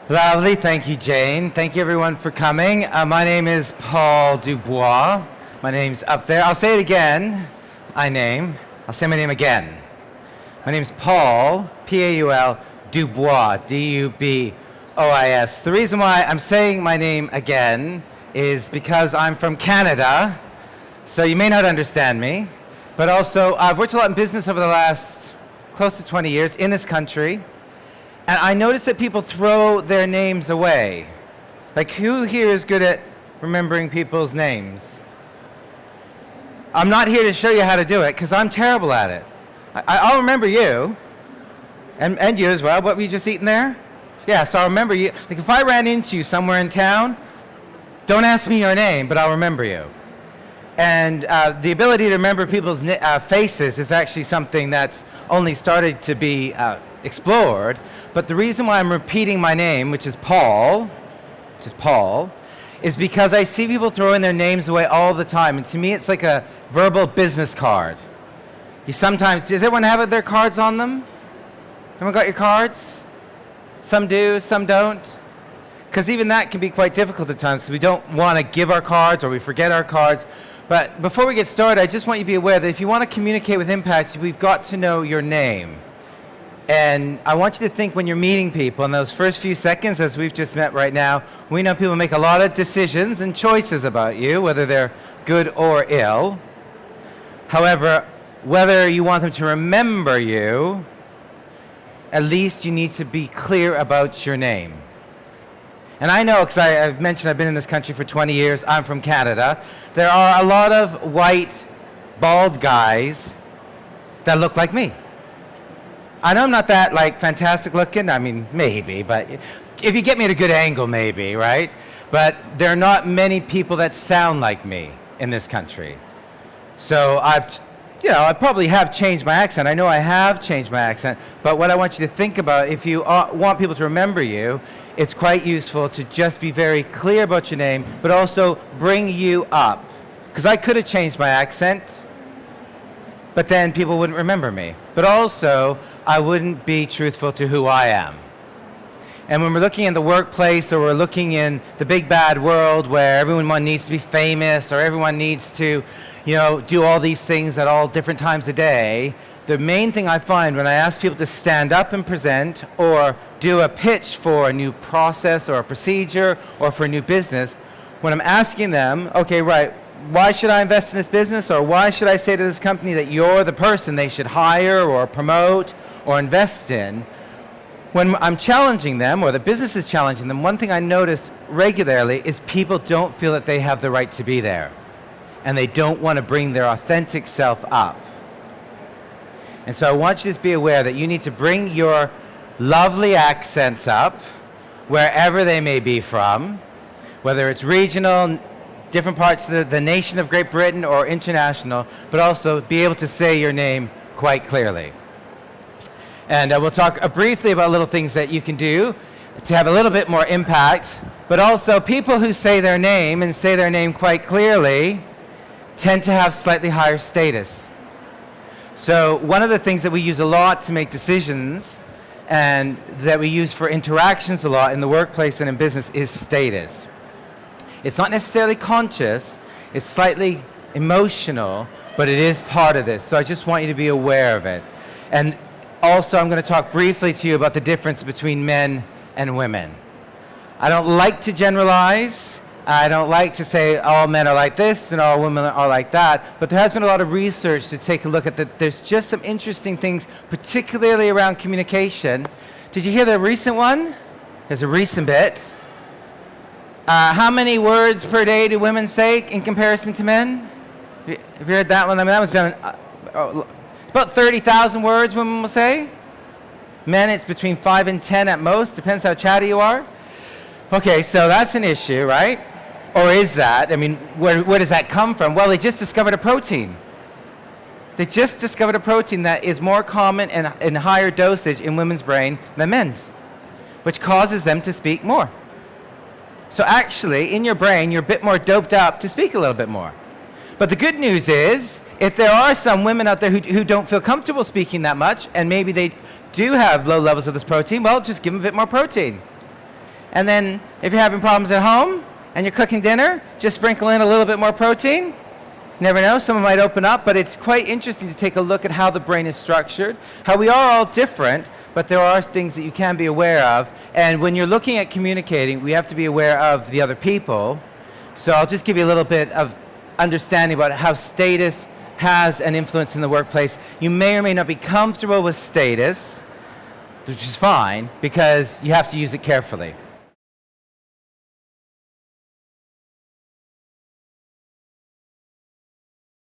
Lovely. Thank you, Jane. Thank you, everyone, for coming. My name is Paul DuBois. My name's up there. I'll say it again. I'll say my name again. My name's Paul, P-A-U-L, DuBois, D-U-B-O-I-S. The reason why I'm saying my name again is because I'm from Canada, so you may not understand me, but also I've worked a lot in business over the last close to 20 years in this country. And I notice that people throw their names away. Like, who here is good at remembering people's names? I'm not here to show you how to do it, because I'm terrible at it. I'll remember you, and you as well. What were you just eating there? Yeah, so I'll remember you. Like, if I ran into you somewhere in town, don't ask me your name, but I'll remember you. And the ability to remember people's faces is actually something that's only started to be explored. But the reason why I'm repeating my name, which is Paul, is because I see people throwing their names away all the time. And to me, it's like a verbal business card. Does everyone have their cards on them? Everyone got your cards? Some do, some don't. Because even that can be quite difficult at times, because we don't want to give our cards or we forget our cards. But before we get started, I just want you to be aware that if you want to communicate with impact, we've got to know your name. And I want you to think when you're meeting people in those first few seconds, as we've just met right now, we know people make a lot of decisions and choices about you, whether they're good or ill. However, whether you want them to remember you, at least you need to be clear about your name. And I know, because I've mentioned I've been in this country for 20 years, I'm from Canada, there are a lot of white, bald guys that look like me. I know I'm not that, fantastic looking. I mean, maybe, but if you get me at a good angle, maybe, right? But there are not many people that sound like me in this country. So I probably have changed my accent. I know I have changed my accent, but what I want you to think about, if you want people to remember you, it's quite useful to just be very clear about your name, but also bring you up. Because I could have changed my accent, but then people wouldn't remember me. But also, I wouldn't be truthful to who I am. And when we're looking in the workplace, or we're looking in the big bad world where everyone needs to be famous, or everyone needs to, do all these things at all different times of day, the main thing I find when I ask people to stand up and present, or do a pitch for a new process or a procedure, or for a new business, when I'm asking them, okay, right, why should I invest in this business, or why should I say to this company that you're the person they should hire or promote or invest in? When I'm challenging them, or the business is challenging them, one thing I notice regularly is people don't feel that they have the right to be there, and they don't want to bring their authentic self up. And so I want you to be aware that you need to bring your lovely accents up, wherever they may be from, whether it's regional, different parts of the nation of Great Britain, or international, but also be able to say your name quite clearly. And we'll talk briefly about little things that you can do to have a little bit more impact, but also people who say their name and say their name quite clearly tend to have slightly higher status. So one of the things that we use a lot to make decisions, and that we use for interactions a lot in the workplace and in business, is status. It's not necessarily conscious, it's slightly emotional, but it is part of this. So I just want you to be aware of it. And also, I'm going to talk briefly to you about the difference between men and women. I don't like to generalize. I don't like to say all men are like this and all women are like that, but there has been a lot of research to take a look at that. There's just some interesting things, particularly around communication. Did you hear the recent one? There's a recent bit. How many words per day do women say in comparison to men? Have you heard that one? I mean, that was about 30,000 words women will say. Men, it's between 5 and 10 at most. Depends how chatty you are. Okay, so that's an issue, right? Or is that? I mean, where does that come from? Well, they just discovered a protein. They just discovered a protein that is more common and in higher dosage in women's brain than men's, which causes them to speak more. So actually, in your brain, you're a bit more doped up to speak a little bit more. But the good news is, if there are some women out there who don't feel comfortable speaking that much, and maybe they do have low levels of this protein, well, just give them a bit more protein. And then if you're having problems at home and you're cooking dinner, just sprinkle in a little bit more protein. Never know, someone might open up, but it's quite interesting to take a look at how the brain is structured, how we are all different, but there are things that you can be aware of. And when you're looking at communicating, we have to be aware of the other people. So I'll just give you a little bit of understanding about how status has an influence in the workplace. You may or may not be comfortable with status, which is fine, because you have to use it carefully.